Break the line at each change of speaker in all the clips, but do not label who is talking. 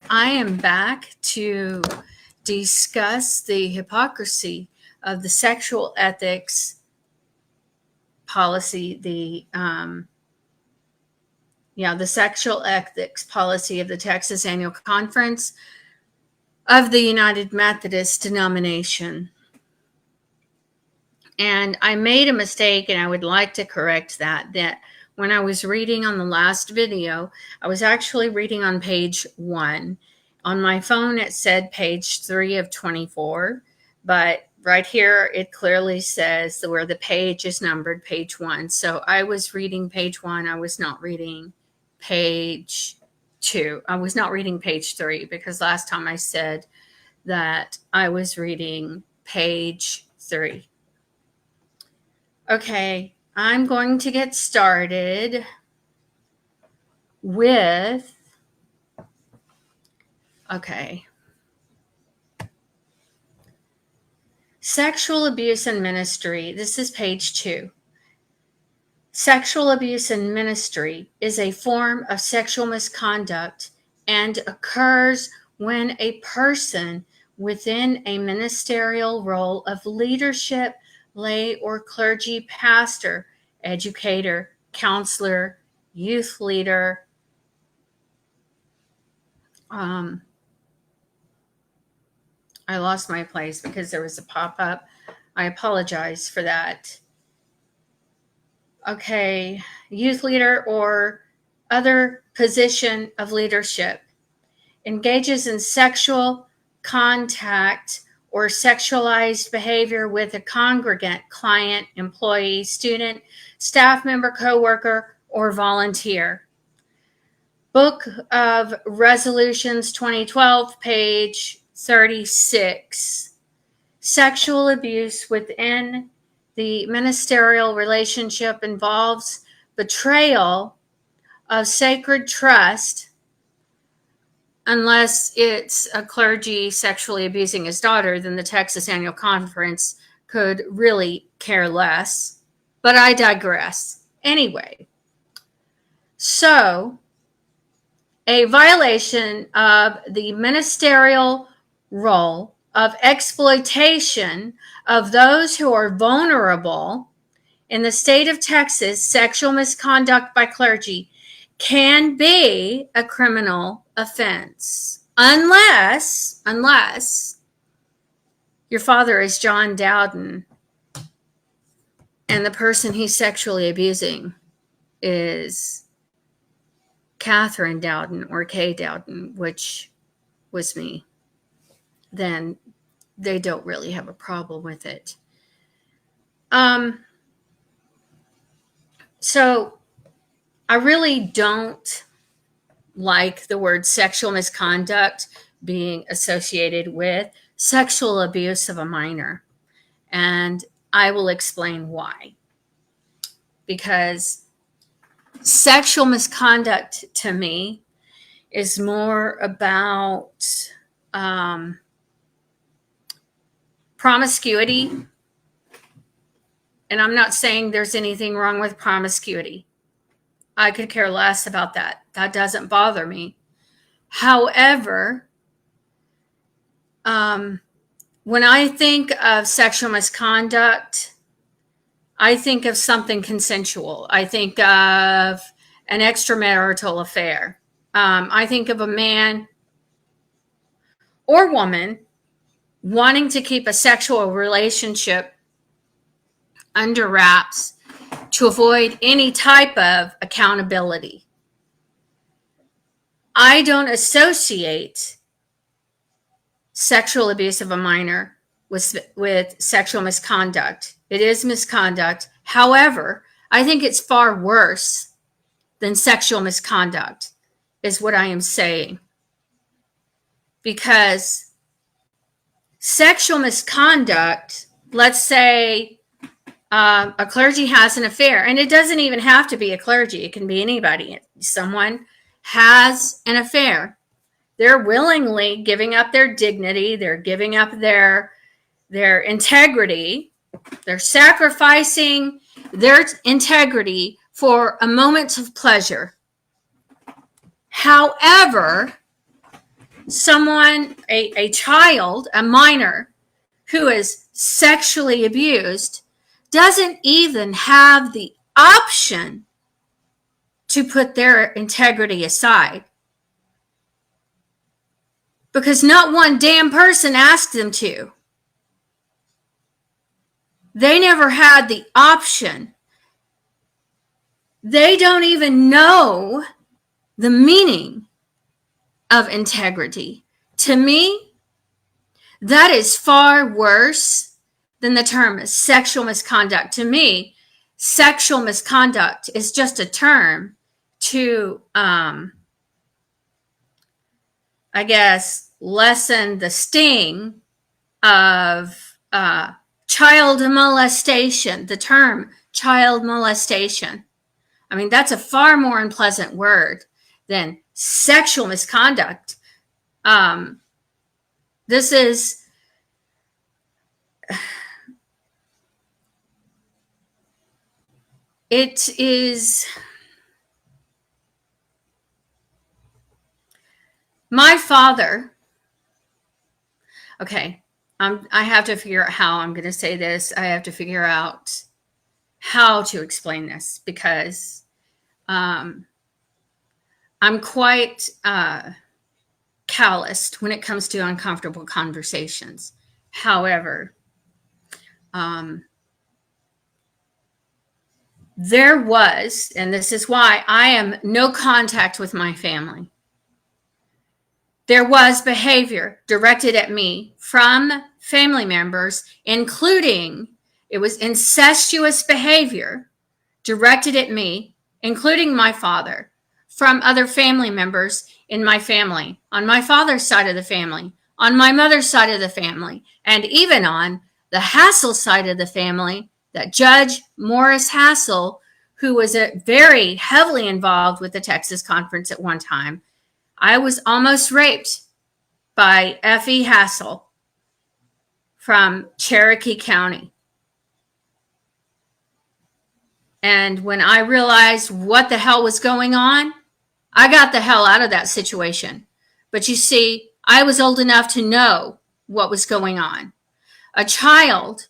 I am back to discuss the hypocrisy of the sexual ethics policy, the sexual ethics policy of the Texas Annual Conference of the United Methodist Denomination. And I made a mistake, and I would like to correct that when I was reading on the last video, I was actually reading on page 1. On my phone, it said page 3 of 24, but right here, it clearly says where the page is numbered, page 1. So I was reading page 1. I was not reading page 2. I was not reading page 3 because last time I said that I was reading page 3. Okay, I'm going to get started with, sexual abuse in ministry. This is page 2. Sexual abuse in ministry is a form of sexual misconduct and occurs when a person within a ministerial role of leadership, lay or clergy, pastor, educator, counselor, youth leader, I lost my place because there was a pop-up. I apologize for that. Okay, youth leader or other position of leadership engages in sexual contact or sexualized behavior with a congregant, client, employee, student, staff member, coworker, or volunteer. Book of Resolutions 2012, page 36. Sexual abuse within the ministerial relationship involves betrayal of sacred trust, unless it's a clergy sexually abusing his daughter, then the Texas Annual Conference could really care less. But I digress. Anyway, so a violation of the ministerial role of exploitation of those who are vulnerable in the state of Texas, sexual misconduct by clergy can be a criminal offense unless your father is John Dowden and the person he's sexually abusing is Catherine Dowden or Kay Dowden, which was me. Then they don't really have a problem with it. So I really don't like the word sexual misconduct being associated with sexual abuse of a minor. And I will explain why. Because sexual misconduct to me is more about promiscuity. And I'm not saying there's anything wrong with promiscuity. I could care less about that. That doesn't bother me. However, when I think of sexual misconduct, I think of something consensual. I think of an extramarital affair. I think of a man or woman wanting to keep a sexual relationship under wraps to avoid any type of accountability. I don't associate sexual abuse of a minor with sexual misconduct. It is misconduct. However, I think it's far worse than sexual misconduct, is what I am saying. Because sexual misconduct, let's say a clergy has an affair, and it doesn't even have to be a clergy. It can be anybody. Someone has an affair. They're willingly giving up their dignity. They're giving up their integrity. They're sacrificing their integrity for a moment of pleasure. However, someone, a child, a minor who is sexually abused doesn't even have the option to put their integrity aside, because not one damn person asked them to. They never had the option. They don't even know the meaning of integrity. To me, that is far worse than the term sexual misconduct. To me, sexual misconduct is just a term to, I guess, lessen the sting of child molestation, the term child molestation. I mean, that's a far more unpleasant word than sexual misconduct. This is, it is, my father, okay, I have to figure out how I'm going to say this. I have to figure out how to explain this, because I'm quite calloused when it comes to uncomfortable conversations. However, there was, and this is why I am no contact with my family, there was behavior directed at me from family members, including, it was incestuous behavior directed at me, including my father, from other family members in my family, on my father's side of the family, on my mother's side of the family, and even on the Hassel side of the family, that Judge Morris Hassel, who was very heavily involved with the Texas Conference at one time. I was almost raped by F.E. Hassel from Cherokee County. And when I realized what the hell was going on, I got the hell out of that situation. But you see, I was old enough to know what was going on. A child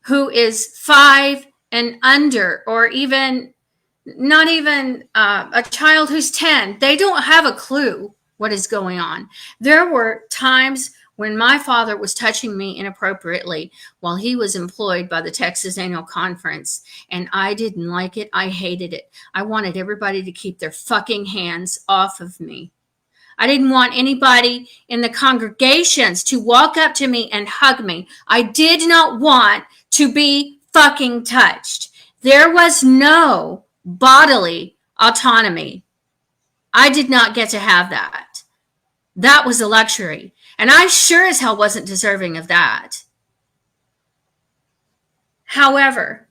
who is 5 and under, or even not even a child who's 10, they don't have a clue what is going on. There were times when my father was touching me inappropriately while he was employed by the Texas Annual Conference, and I didn't like it. I hated it. I wanted everybody to keep their fucking hands off of me. I didn't want anybody in the congregations to walk up to me and hug me. I did not want to be fucking touched. There was no bodily autonomy. I did not get to have that. That was a luxury. And I sure as hell wasn't deserving of that. However,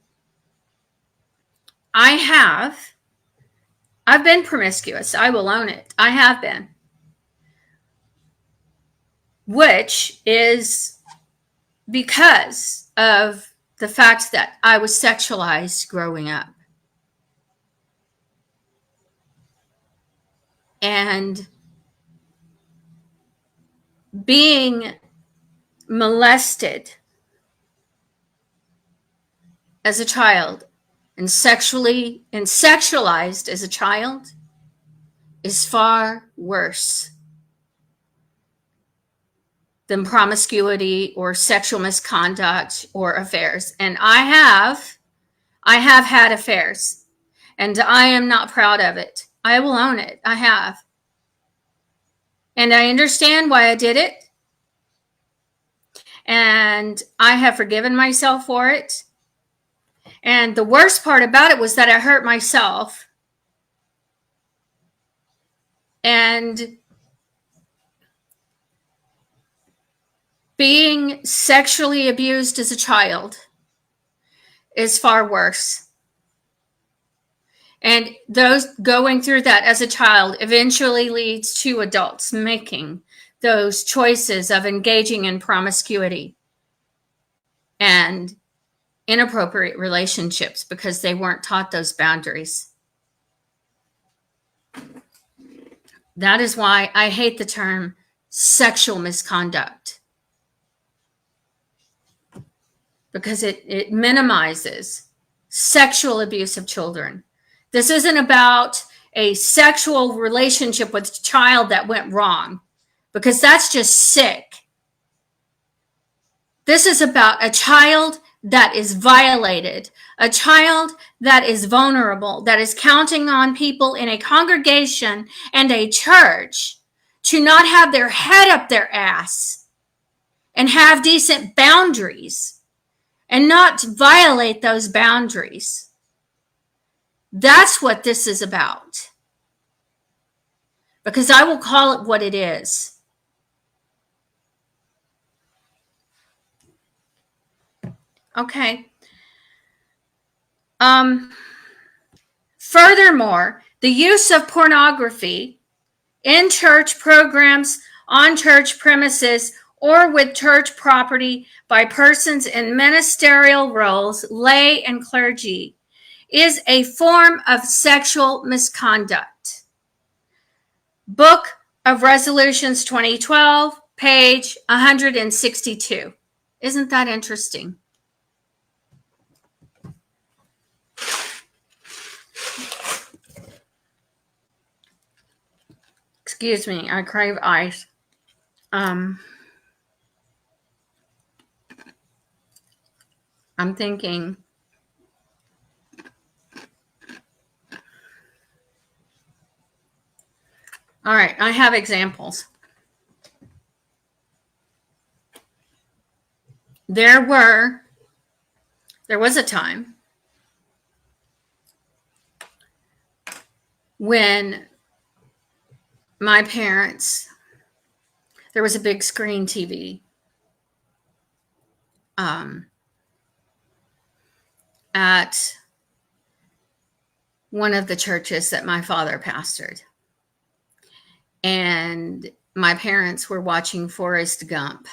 I've been promiscuous. I will own it. I have been. Which is because of the fact that I was sexualized growing up. And being molested as a child and sexualized as a child is far worse than promiscuity or sexual misconduct or affairs. And I have had affairs, and I am not proud of it. I will own it. I have. And I understand why I did it. And I have forgiven myself for it. And the worst part about it was that I hurt myself. And being sexually abused as a child is far worse. And those going through that as a child eventually leads to adults making those choices of engaging in promiscuity and inappropriate relationships because they weren't taught those boundaries. That is why I hate the term sexual misconduct, because it minimizes sexual abuse of children. This isn't about a sexual relationship with a child that went wrong, because that's just sick. This is about a child that is violated, a child that is vulnerable, that is counting on people in a congregation and a church to not have their head up their ass and have decent boundaries and not violate those boundaries. That's what this is about. Because I will call it what it is. Okay. Furthermore, the use of pornography in church programs, on church premises, or with church property by persons in ministerial roles, lay and clergy, is a form of sexual misconduct. Book of Resolutions 2012, page 162. Isn't that interesting? Excuse me, I crave ice. I'm thinking. All right, I have examples. There was a time when my parents, there was a big screen TV at one of the churches that my father pastored. And my parents were watching Forrest Gump.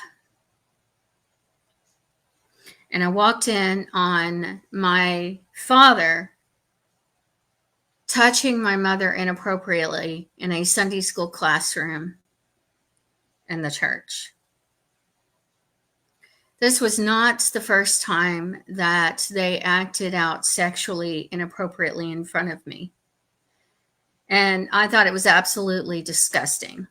And I walked in on my father touching my mother inappropriately in a Sunday school classroom in the church. This was not the first time that they acted out sexually inappropriately in front of me. And I thought it was absolutely disgusting.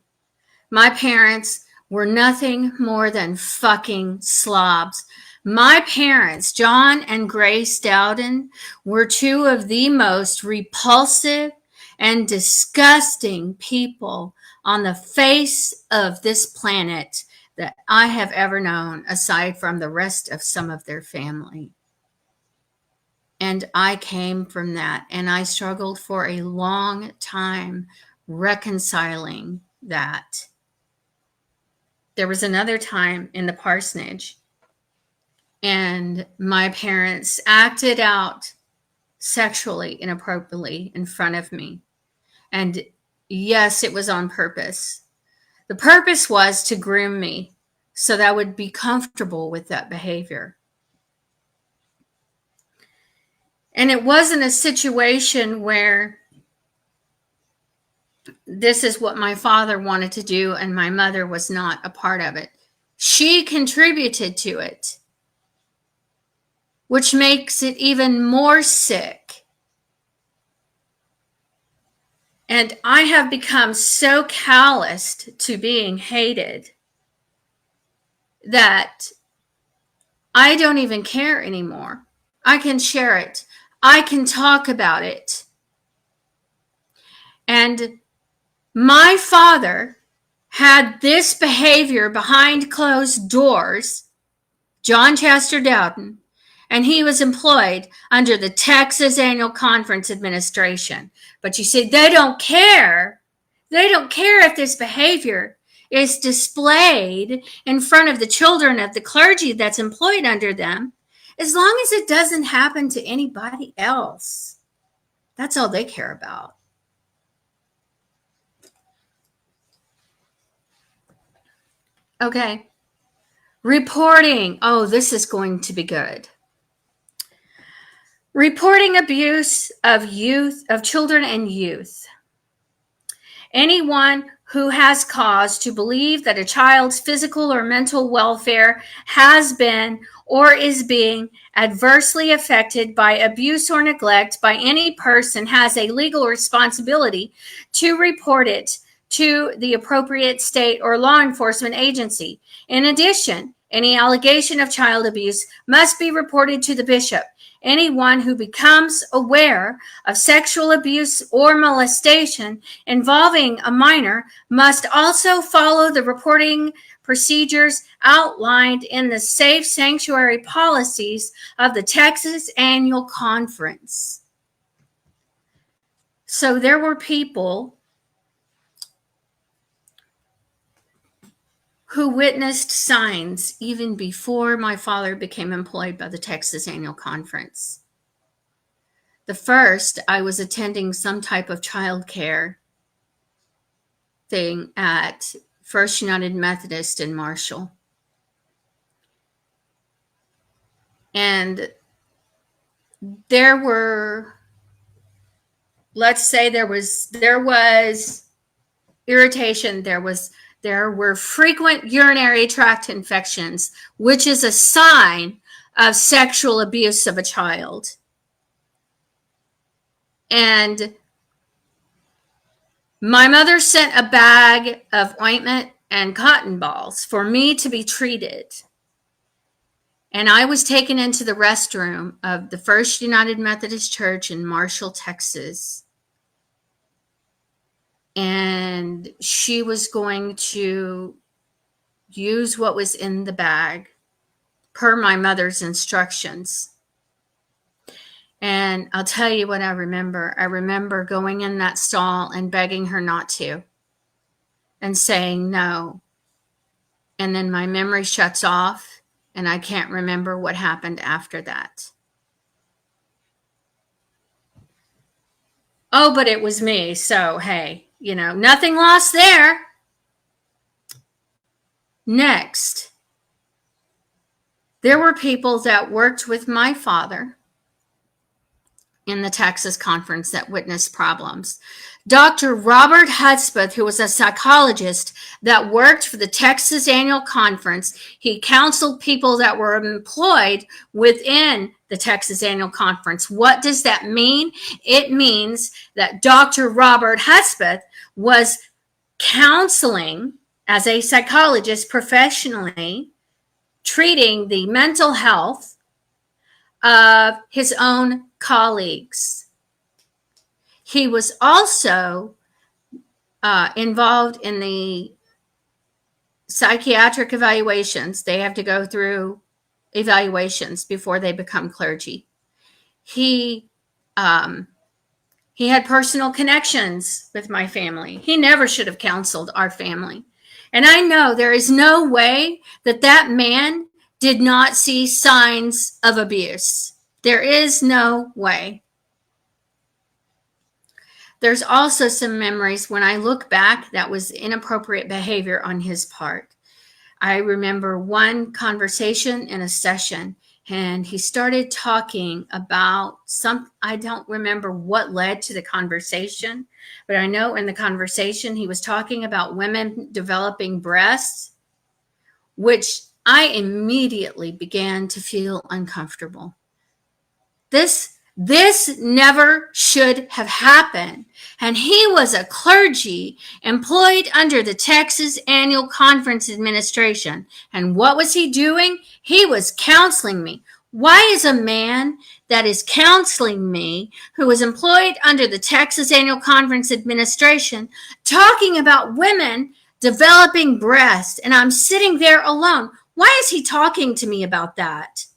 My parents were nothing more than fucking slobs. My parents, John and Grace Dowden, were two of the most repulsive and disgusting people on the face of this planet that I have ever known, aside from the rest of some of their family. And I came from that, and I struggled for a long time reconciling that. There was another time in the parsonage, and my parents acted out sexually inappropriately in front of me. And yes, it was on purpose. The purpose was to groom me so that I would be comfortable with that behavior. And it wasn't a situation where this is what my father wanted to do and my mother was not a part of it. She contributed to it, which makes it even more sick. And I have become so calloused to being hated that I don't even care anymore. I can share it. I can talk about it. And my father had this behavior behind closed doors, John Chester Dowden, and he was employed under the Texas Annual Conference Administration. But you see, they don't care. They don't care if this behavior is displayed in front of the children of the clergy that's employed under them, as long as it doesn't happen to anybody else. That's all they care about. Okay. Reporting. Oh, this is going to be good. Reporting abuse of children and youth. Anyone who has cause to believe that a child's physical or mental welfare has been or is being adversely affected by abuse or neglect by any person has a legal responsibility to report it to the appropriate state or law enforcement agency. In addition, any allegation of child abuse must be reported to the bishop. Anyone who becomes aware of sexual abuse or molestation involving a minor must also follow the reporting procedures outlined in the Safe Sanctuary policies of the Texas Annual Conference. So there were people who witnessed signs even before my father became employed by the Texas Annual Conference. The first, I was attending some type of child care thing at First United Methodist in Marshall. And there were, let's say there was irritation, there were frequent urinary tract infections, which is a sign of sexual abuse of a child. And my mother sent a bag of ointment and cotton balls for me to be treated. And I was taken into the restroom of the First United Methodist Church in Marshall, Texas. And she was going to use what was in the bag per my mother's instructions. And I'll tell you what I remember. I remember going in that stall and begging her not to and saying no. And then my memory shuts off and I can't remember what happened after that. Oh, but it was me. So, hey, nothing lost there. Next, there were people that worked with my father in the Texas conference that witnessed problems. Dr. Robert Hudspeth, who was a psychologist that worked for the Texas Annual Conference, he counseled people that were employed within the Texas Annual Conference. What does that mean? It means that Dr. Robert Hudspeth was counseling as a psychologist professionally, treating the mental health of his own colleagues. He was also involved in the psychiatric evaluations. They have to go through evaluations before they become clergy. He had personal connections with my family. He never should have counseled our family. And I know there is no way that man did not see signs of abuse. There is no way. There's also some memories when I look back that was inappropriate behavior on his part. I remember one conversation in a session, and he started talking about I don't remember what led to the conversation, but I know in the conversation he was talking about women developing breasts, which I immediately began to feel uncomfortable. This never should have happened. And he was a clergy employed under the Texas Annual Conference Administration. And what was he doing? He was counseling me. Why is a man that is counseling me, who was employed under the Texas Annual Conference Administration, talking about women developing breasts, and I'm sitting there alone? Why is he talking to me about that?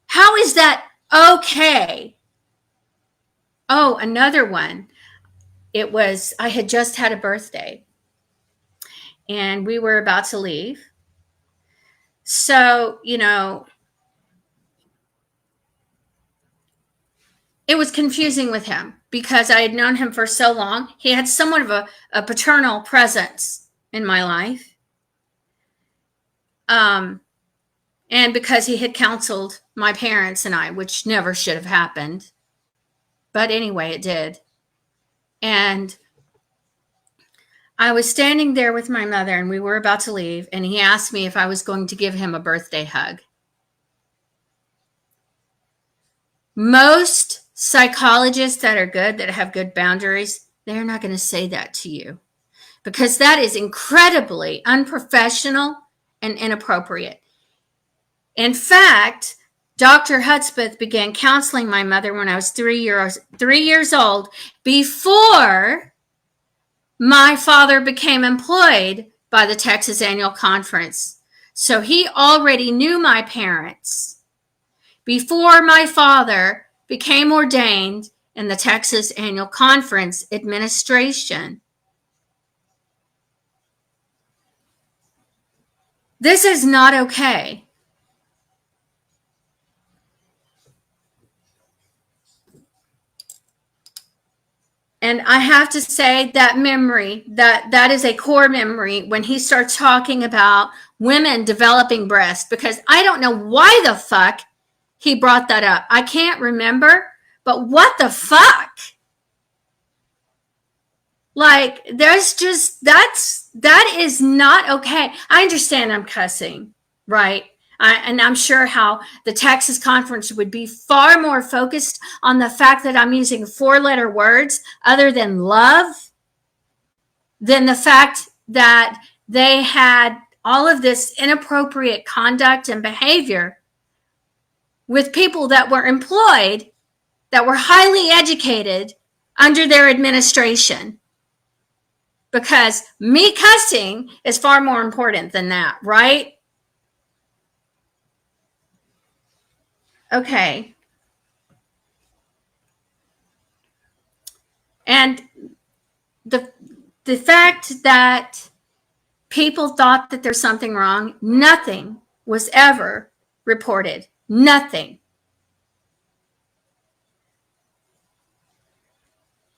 How is that okay? Oh, another one. I had just had a birthday and we were about to leave. So, it was confusing with him because I had known him for so long. He had somewhat of a paternal presence in my life. And because he had counseled my parents and I, which never should have happened. But anyway, it did. And I was standing there with my mother and we were about to leave, and he asked me if I was going to give him a birthday hug. Most psychologists that are good, that have good boundaries, they're not going to say that to you because that is incredibly unprofessional and inappropriate. In fact, Dr. Hudspeth began counseling my mother when I was 3 years old, before my father became employed by the Texas Annual Conference. So he already knew my parents before my father became ordained in the Texas Annual Conference administration. This is not okay. And I have to say that memory, that is a core memory when he starts talking about women developing breasts, because I don't know why the fuck he brought that up. I can't remember, but what the fuck? Like, there's just, that is not okay. I understand I'm cussing, right? And I'm sure how the Texas conference would be far more focused on the fact that I'm using 4-letter words other than love, than the fact that they had all of this inappropriate conduct and behavior with people that were employed, that were highly educated under their administration. Because me cussing is far more important than that, right? Okay. And the fact that people thought that there's something wrong, nothing was ever reported. Nothing.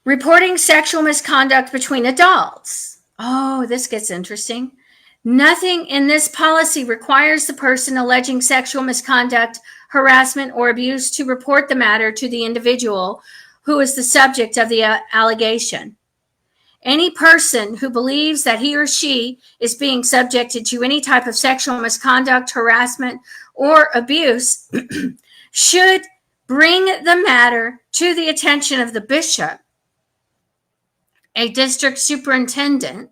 Reporting sexual misconduct between adults. Oh, this gets interesting. Nothing in this policy requires the person alleging sexual misconduct, harassment, or abuse to report the matter to the individual who is the subject of the allegation. Any person who believes that he or she is being subjected to any type of sexual misconduct, harassment, or abuse should bring the matter to the attention of the bishop, a district superintendent,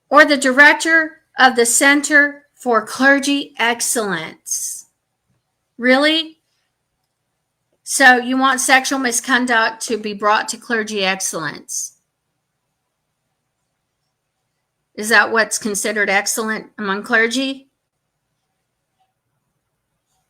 or the director of the Center for Clergy Excellence. Really? So you want sexual misconduct to be brought to clergy excellence? Is that what's considered excellent among clergy?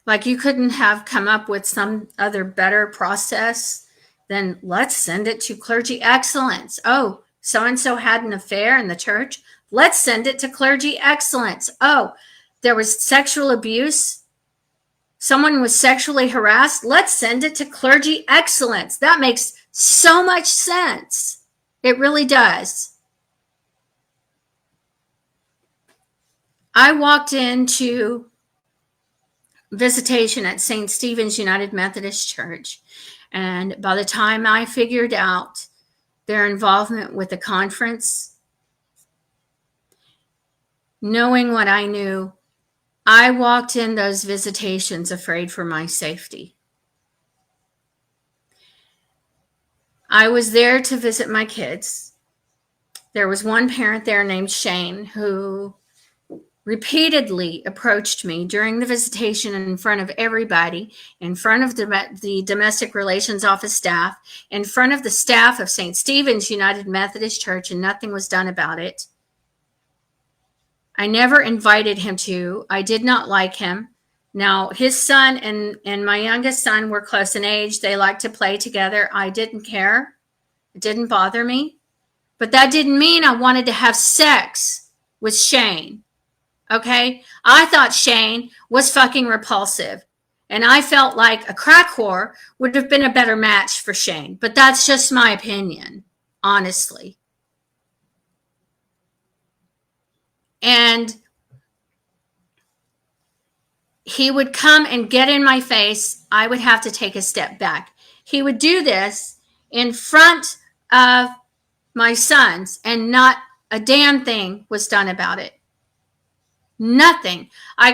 Like, you couldn't have come up with some other better process than let's send it to clergy excellence. Oh, so-and-so had an affair in the church. Let's send it to clergy excellence. Oh, there was sexual abuse. Someone was sexually harassed. Let's send it to clergy excellence. That makes so much sense. It really does. I walked into visitation at St. Stephen's United Methodist Church, and by the time I figured out their involvement with the conference, knowing what I knew, I walked in those visitations afraid for my safety. I was there to visit my kids. There was one parent there named Shane who repeatedly approached me during the visitation in front of everybody, in front of the domestic relations office staff, in front of the staff of St. Stephen's United Methodist Church, and nothing was done about it. I never invited him to. I did not like him. Now, his son and my youngest son were close in age. They liked to play together. I didn't care. It didn't bother me. But that didn't mean I wanted to have sex with Shane. Okay? I thought Shane was fucking repulsive. And I felt like a crack whore would have been a better match for Shane. But that's just my opinion, honestly. And he would come and get in my face. I would have to take a step back. He would do this in front of my sons, and not a damn thing was done about it. Nothing. I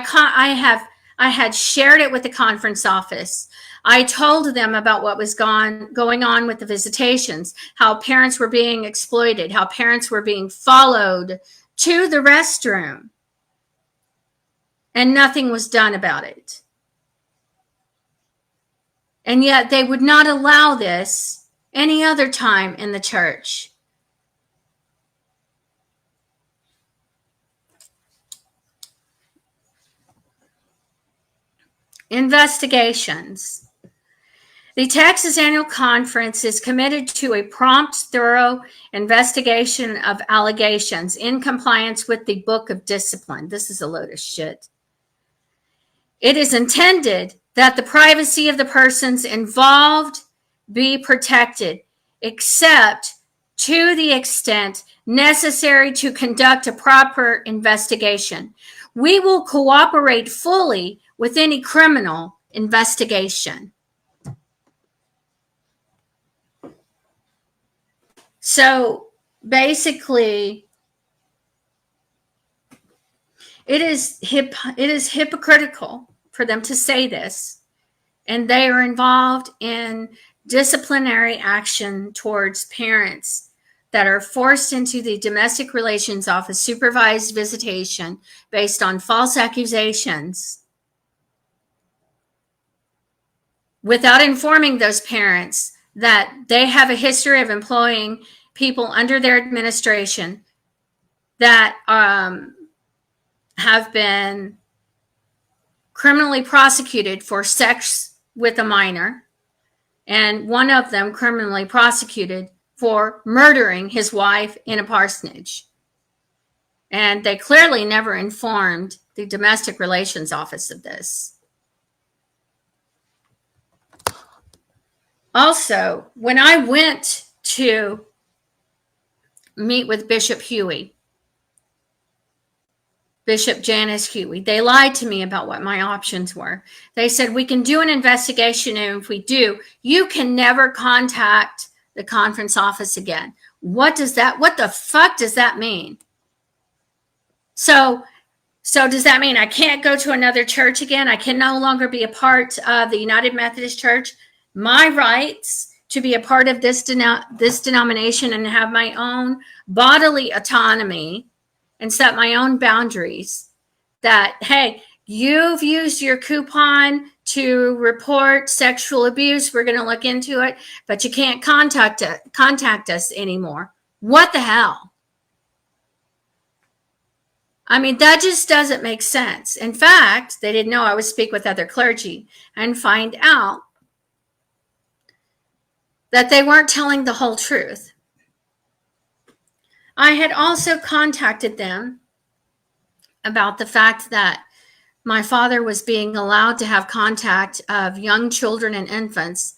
had shared it with the conference office. I told them about what was going on with the visitations, how parents were being exploited, how parents were being followed to the restroom, and nothing was done about it. And yet they would not allow this any other time in the church. Investigations. The Texas Annual Conference is committed to a prompt, thorough investigation of allegations in compliance with the Book of Discipline. This is a load of shit. It is intended that the privacy of the persons involved be protected, except to the extent necessary to conduct a proper investigation. We will cooperate fully with any criminal investigation. So basically, it is hypocritical for them to say this, and they are involved in disciplinary action towards parents that are forced into the domestic relations office supervised visitation based on false accusations without informing those parents that they have a history of employing people under their administration that have been criminally prosecuted for sex with a minor, and one of them criminally prosecuted for murdering his wife in a parsonage. And they clearly never informed the domestic relations office of this. Also, when I went to meet with Bishop Janice Huey, they lied to me about what my options were. They said, we can do an investigation, and if we do, you can never contact the conference office again. What the fuck does that mean? So does that mean I can't go to another church again? I can no longer be a part of the United Methodist Church? My rights to be a part of this denomination and have my own bodily autonomy and set my own boundaries, that, hey, you've used your coupon to report sexual abuse, we're going to look into it, but you can't contact us anymore. What the hell? I mean, that just doesn't make sense. In fact, they didn't know I would speak with other clergy and find out that they weren't telling the whole truth. I had also contacted them about the fact that my father was being allowed to have contact of young children and infants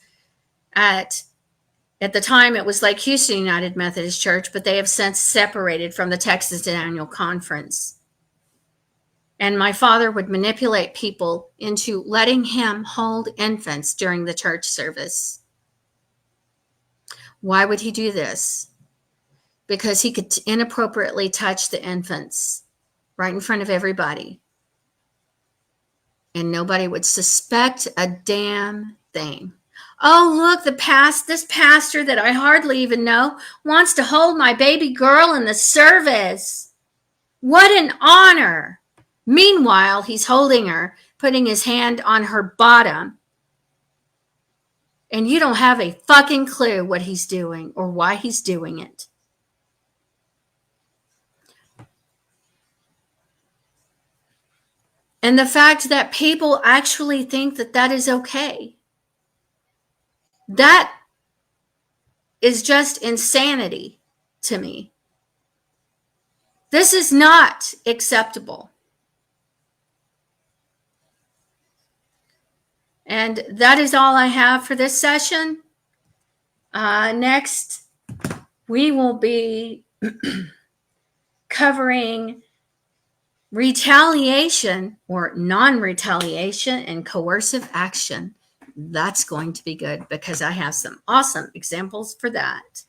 at the time it was Lake Houston United Methodist Church, but they have since separated from the Texas Annual Conference. And my father would manipulate people into letting him hold infants during the church service. Why would he do this? Because he could inappropriately touch the infants right in front of everybody. And nobody would suspect a damn thing. Oh, look, this pastor that I hardly even know wants to hold my baby girl in the service. What an honor. Meanwhile, he's holding her, putting his hand on her bottom. And you don't have a fucking clue what he's doing or why he's doing it. And the fact that people actually think that that is okay. That is just insanity to me. This is not acceptable. And that is all I have for this session. Next, we will be covering retaliation or non-retaliation and coercive action. That's going to be good because I have some awesome examples for that.